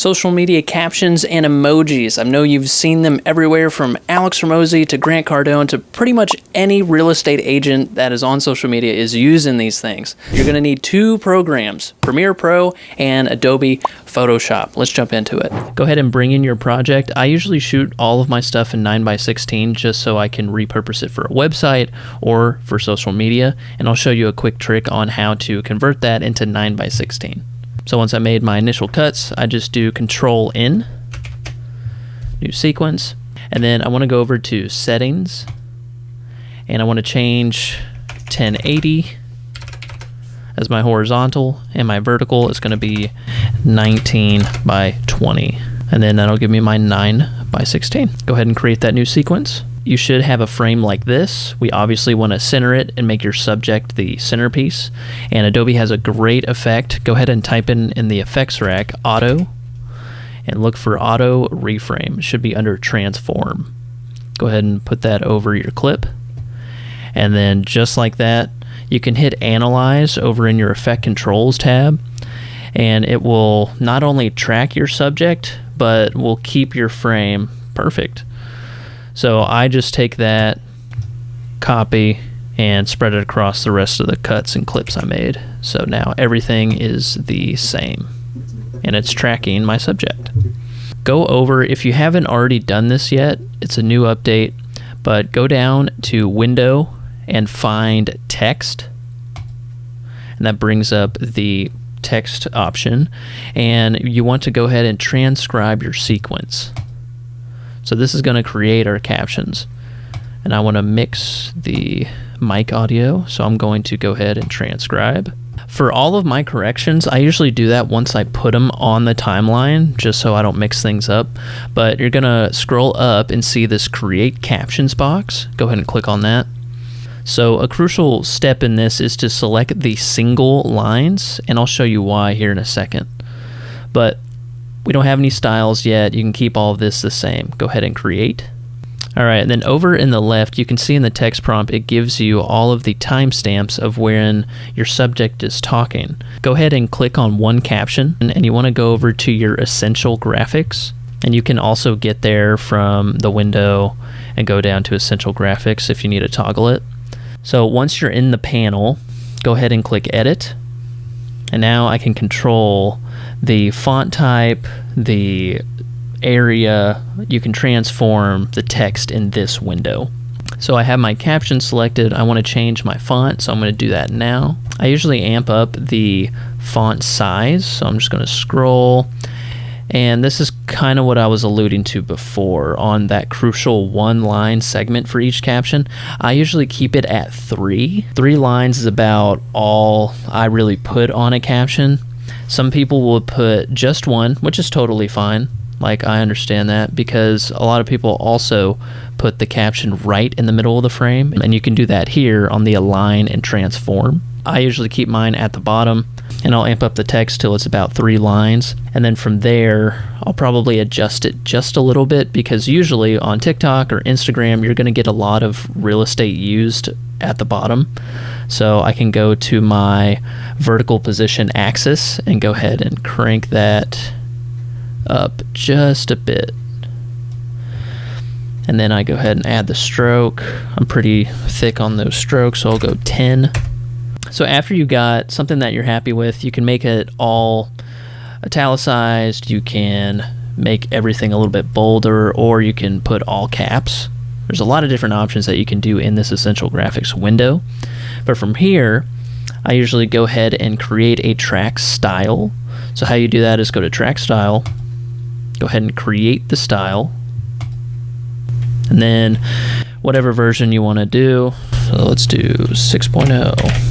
social media captions and emojis. I know you've seen them everywhere, from Alex Hormozi to Grant Cardone to pretty much any real estate agent that is on social media is using these things. You're going to need two programs, Premiere Pro and Adobe Photoshop. Let's jump into it. Go ahead and bring in your project. I usually shoot all of my stuff in 9x16 just so I can repurpose it for a website or for social media, and I'll show you a quick trick on how to convert that into 9x16. So once I made my initial cuts, I just do Control N, new sequence, and then I want to go over to Settings, and I want to change 1080 as my horizontal, and my vertical is going to be 19x20, and then that'll give me my 9x16. Go ahead and create that new sequence. You should have a frame like this. We obviously want to center it and make your subject the centerpiece. And Adobe has a great effect. Go ahead and type in the effects rack, Auto, and look for Auto Reframe. It should be under Transform. Go ahead and put that over your clip. And then just like that, you can hit Analyze over in your Effect Controls tab. And it will not only track your subject, but will keep your frame perfect. So I just take that, copy, and spread it across the rest of the cuts and clips I made. So now everything is the same, and it's tracking my subject. Go over, if you haven't already done this yet, it's a new update, but go down to Window and find Text, and that brings up the text option, and you want to go ahead and transcribe your sequence. So this is going to create our captions, and I want to mix the mic audio, so I'm going to go ahead and transcribe. For all of my corrections, I usually do that once I put them on the timeline, just so I don't mix things up, but you're going to scroll up and see this Create Captions box. Go ahead and click on that. So a crucial step in this is to select the single lines, and I'll show you why here in a second. But we don't have any styles yet. You can keep all of this the same. Go ahead and create. All right, and then over in the left, you can see in the text prompt, it gives you all of the timestamps of when your subject is talking. Go ahead and click on one caption, and you want to go over to your Essential Graphics, and you can also get there from the window and go down to Essential Graphics if you need to toggle it. So once you're in the panel, go ahead and click Edit, and now I can control the font type, the area. You can transform the text in this window. So I have my caption selected. I want to change my font, so I'm going to do that now. I usually amp up the font size, so I'm just going to scroll. And this is kind of what I was alluding to before on that crucial one-line segment for each caption. I usually keep it at 3. 3 lines is about all I really put on a caption. Some people will put just one, which is totally fine. Like, I understand that, because a lot of people also put the caption right in the middle of the frame, and you can do that here on the Align and Transform. I usually keep mine at the bottom, and I'll amp up the text till it's about 3 lines, and then from there I'll probably adjust it just a little bit, because usually on TikTok or Instagram you're going to get a lot of real estate used at the bottom. So I can go to my vertical position axis and go ahead and crank that up just a bit, and then I go ahead and add the stroke. I'm pretty thick on those strokes, so I'll go 10. So after you got something that you're happy with, you can make it all italicized, you can make everything a little bit bolder, or you can put all caps. There's a lot of different options that you can do in this Essential Graphics window. But from here, I usually go ahead and create a track style. So how you do that is go to Track Style, go ahead and create the style, and then whatever version you want to do. So let's do 6.0.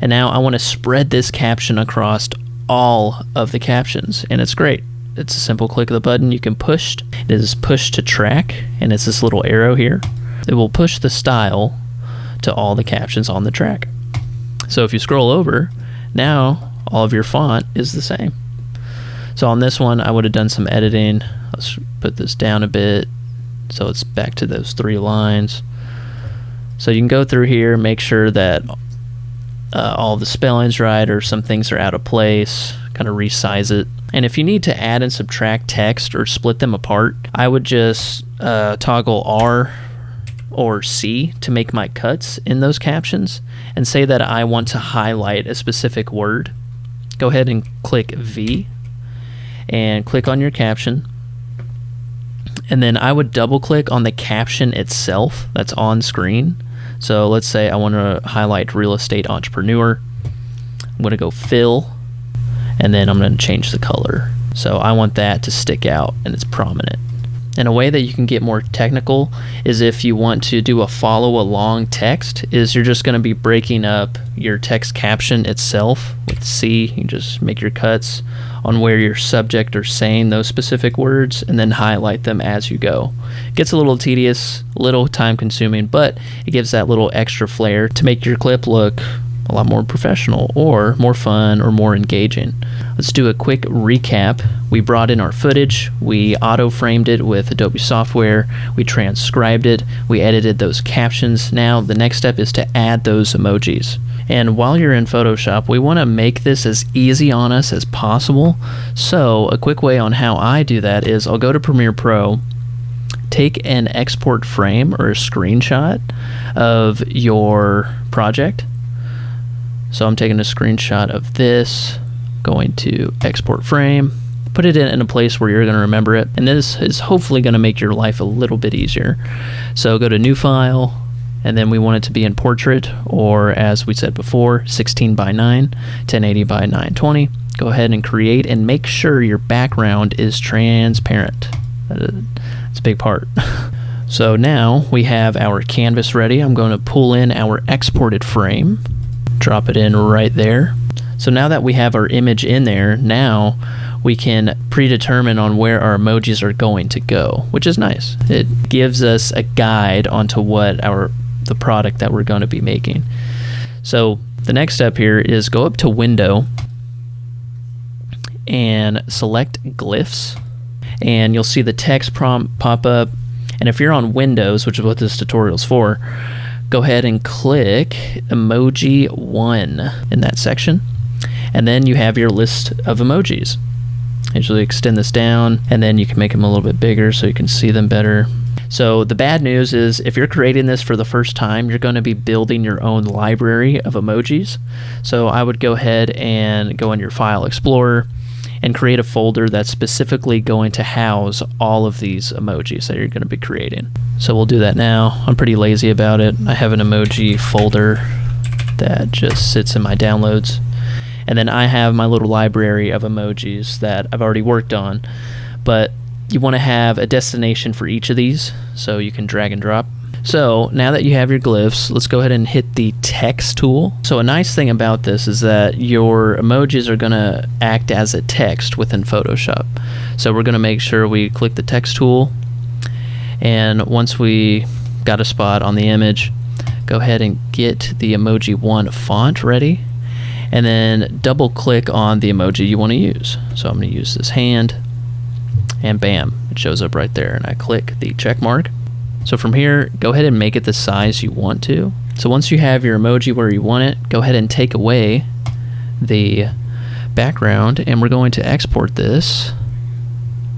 And now I want to spread this caption across all of the captions, and it's great. It's a simple click of the button. You can push. It is push to track, and it's this little arrow here. It will push the style to all the captions on the track. So if you scroll over, now all of your font is the same. So on this one, I would have done some editing. Let's put this down a bit so it's back to those 3 lines. So you can go through here, make sure that all the spelling's right, or some things are out of place. kind of resize it. And if you need to add and subtract text or split them apart, I would just toggle R or C to make my cuts in those captions, and say that I want to highlight a specific word. Go ahead and click V and click on your caption, and then I would double click on the caption itself that's on screen. So let's say I want to highlight real estate entrepreneur. I'm going to go fill, and then I'm going to change the color. So I want that to stick out and it's prominent. And a way that you can get more technical is if you want to do a follow along text, is you're just going to be breaking up your text caption itself with C. You just make your cuts on where your subject are saying those specific words and then highlight them as you go. It gets a little tedious, a little time consuming, but it gives that little extra flair to make your clip look a lot more professional or more fun or more engaging. Let's do a quick recap. We brought in our footage, we auto-framed it with Adobe software, we transcribed it, we edited those captions. Now the next step is to add those emojis. And while you're in Photoshop, we want to make this as easy on us as possible. So a quick way on how I do that is I'll go to Premiere Pro, take an export frame or a screenshot of your project. So I'm taking a screenshot of this, going to export frame, put it in a place where you're going to remember it, and this is hopefully going to make your life a little bit easier. So go to new file, and then we want it to be in portrait, or as we said before, 16 by 9, 1080 by 920. Go ahead and create, and make sure your background is transparent. That's a big part. So now we have our canvas ready. I'm going to pull in our exported frame, drop it in right there. So now that we have our image in there, now we can predetermine on where our emojis are going to go, which is nice. It gives us a guide onto what the product that we're going to be making. So the next step here is go up to Window and select Glyphs, and you'll see the text prompt pop up. And if you're on Windows, which is what this tutorial is for, go ahead and click Emoji 1 in that section, and then you have your list of emojis. Usually extend this down, and then you can make them a little bit bigger so you can see them better. So the bad news is if you're creating this for the first time, you're going to be building your own library of emojis. So I would go ahead and go in your File Explorer and create a folder that's specifically going to house all of these emojis that you're going to be creating. So we'll do that now. I'm pretty lazy about it. I have an emoji folder that just sits in my downloads. And then I have my little library of emojis that I've already worked on. But you want to have a destination for each of these, so you can drag and drop. So now that you have your glyphs, let's go ahead and hit the text tool. So a nice thing about this is that your emojis are going to act as a text within Photoshop. So we're going to make sure we click the text tool, and once we got a spot on the image, go ahead and get the Emoji 1 font ready, and then double click on the emoji you want to use. So I'm going to use this hand, and bam, it shows up right there, and I click the check mark. So from here, go ahead and make it the size you want to. So once you have your emoji where you want it, go ahead and take away the background, and we're going to export this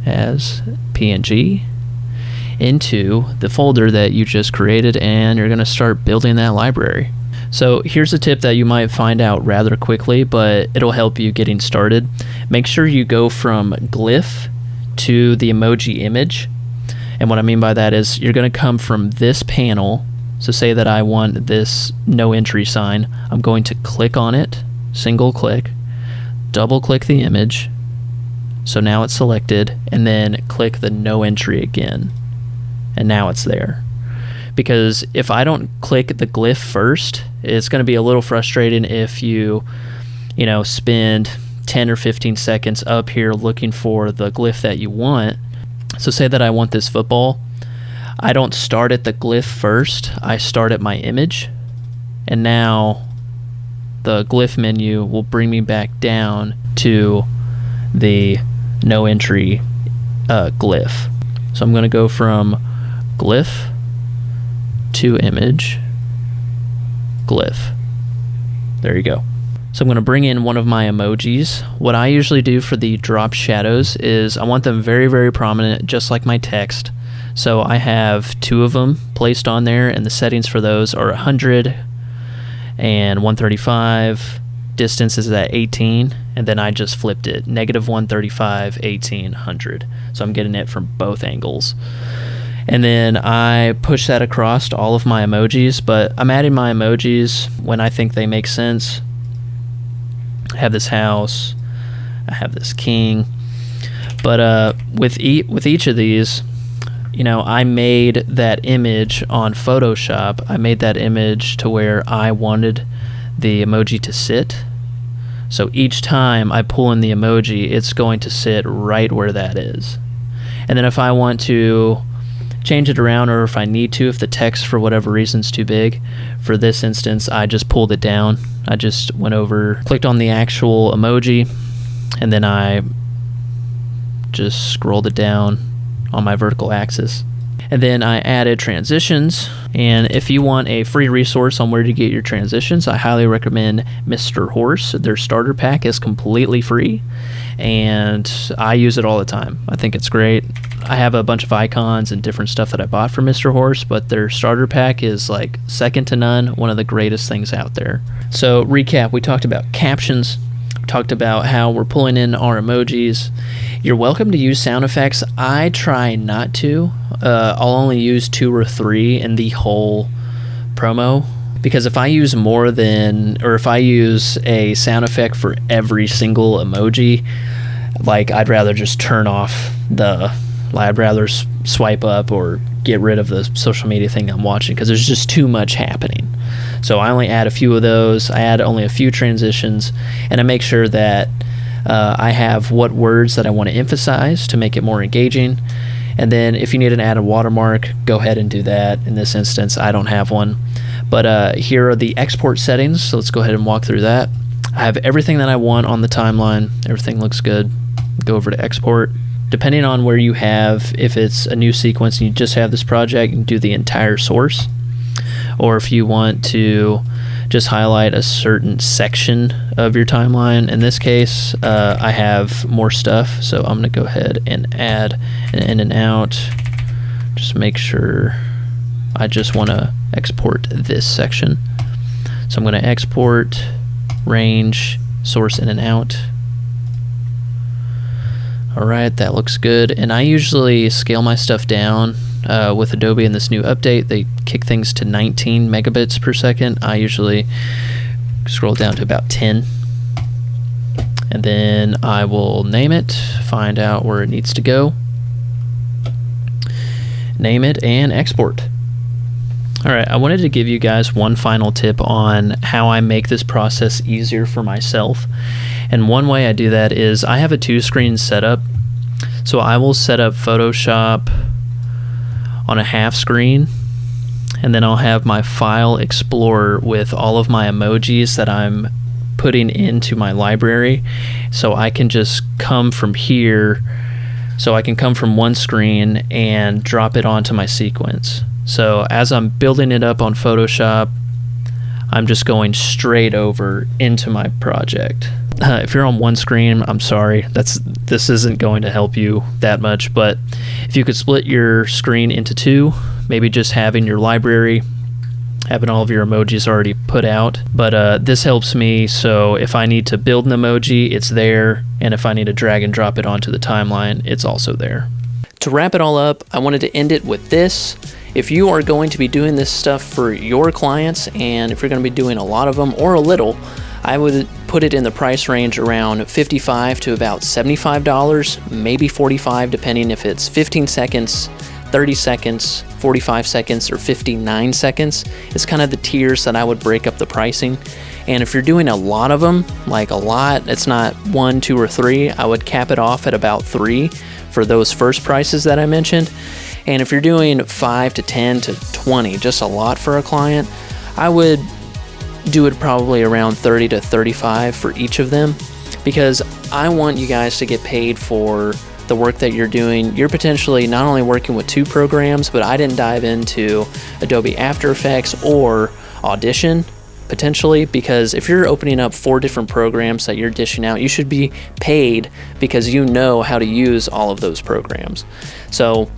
as PNG into the folder that you just created, and you're going to start building that library. So here's a tip that you might find out rather quickly, but it'll help you getting started. Make sure you go from Glyph to the emoji image. And what I mean by that is you're going to come from this panel. So say that I want this no entry sign. I'm going to click on it, single click, double click the image. So now it's selected, and then click the no entry again. And now it's there. Because if I don't click the glyph first, it's going to be a little frustrating if you spend 10 or 15 seconds up here looking for the glyph that you want. So say that I want this football. I don't start at the glyph first. I start at my image. And now the glyph menu will bring me back down to the no entry glyph. So I'm going to go from glyph to image, glyph. There you go. So I'm going to bring in one of my emojis. What I usually do for the drop shadows is I want them very, very prominent, just like my text. So I have 2 of them placed on there, and the settings for those are 100 and 135. Distance is at 18, and then I just flipped it, -135, 18, 100. So I'm getting it from both angles. And then I push that across to all of my emojis, but I'm adding my emojis when I think they make sense. I have this house, I have this king, but with each of these, you know, I made that image on Photoshop. I made that image to where I wanted the emoji to sit. So each time I pull in the emoji, it's going to sit right where that is. And then if I want to change it around, or if I need to, if the text for whatever reason is too big, for this instance, I just pulled it down. I just went over, clicked on the actual emoji, and then I just scrolled it down on my vertical axis. And then I added transitions. And if you want a free resource on where to get your transitions, I highly recommend Mr. Horse. Their starter pack is completely free, and I use it all the time. I think it's great. I have a bunch of icons and different stuff that I bought from Mr. Horse, but their starter pack is like second to none, one of the greatest things out there. So recap, we talked about captions, we talked about how we're pulling in our emojis. You're welcome to use sound effects. I try not to. I'll only use 2 or 3 in the whole promo, because if I use more than, or if I use a sound effect for every single emoji, like I'd rather just turn off I'd rather swipe up or get rid of the social media thing I'm watching, because there's just too much happening. So I only add a few of those. I add only a few transitions, and I make sure that I have what words that I want to emphasize to make it more engaging. And then if you need to add a watermark, go ahead and do that. In this instance, I don't have one. But here are the export settings, so let's go ahead and walk through that. I have everything that I want on the timeline. Everything looks good. Go over to export. Depending on where you have, if it's a new sequence and you just have this project, you can do the entire source. Or if you want to just highlight a certain section of your timeline. In this case, I have more stuff, so I'm going to go ahead and add an in and out. Just make sure I just want to export this section. So I'm going to export, range, source in and out. Alright, that looks good. And I usually scale my stuff down with Adobe in this new update. They kick things to 19 megabits per second. I usually scroll down to about 10. And then I will name it, find out where it needs to go, name it, and export. Alright, I wanted to give you guys one final tip on how I make this process easier for myself. And one way I do that is I have a 2-screen setup. So I will set up Photoshop on a half screen, and then I'll have my File Explorer with all of my emojis that I'm putting into my library. So I can just come from here, so I can come from one screen and drop it onto my sequence. So as I'm building it up on Photoshop, I'm just going straight over into my project. If you're on one screen, I'm sorry, this isn't going to help you that much, but if you could split your screen into 2, maybe just having your library, having all of your emojis already put out. But this helps me, so if I need to build an emoji, it's there, and if I need to drag and drop it onto the timeline, it's also there. To wrap it all up, I wanted to end it with this. If you are going to be doing this stuff for your clients, and if you're going to be doing a lot of them or a little, I would put it in the price range around $55 to about $75, maybe $45, depending if it's 15 seconds, 30 seconds, 45 seconds, or 59 seconds. It's kind of the tiers that I would break up the pricing. And if you're doing a lot of them, like a lot, it's not 1, 2, or 3, I would cap it off at about 3 for those first prices that I mentioned. And if you're doing 5 to 10 to 20, just a lot for a client, I would do it probably around 30 to 35 for each of them, because I want you guys to get paid for the work that you're doing. You're potentially not only working with 2 programs, but I didn't dive into Adobe After Effects or Audition. potentially, because if you're opening up 4 different programs that you're dishing out, you should be paid because you know how to use all of those programs. So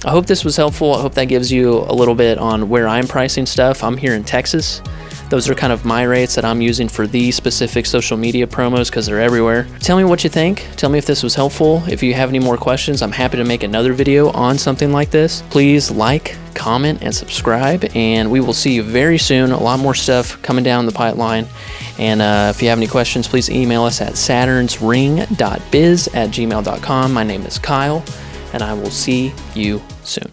I hope this was helpful. I hope that gives you a little bit on where I'm pricing stuff. I'm here in Texas. Those are kind of my rates that I'm using for these specific social media promos because they're everywhere. Tell me what you think. Tell me if this was helpful. If you have any more questions, I'm happy to make another video on something like this. Please like, comment, and subscribe, and we will see you very soon. A lot more stuff coming down the pipeline. And if you have any questions, please email us at saturnsring.biz@gmail.com. My name is Kyle, and I will see you soon.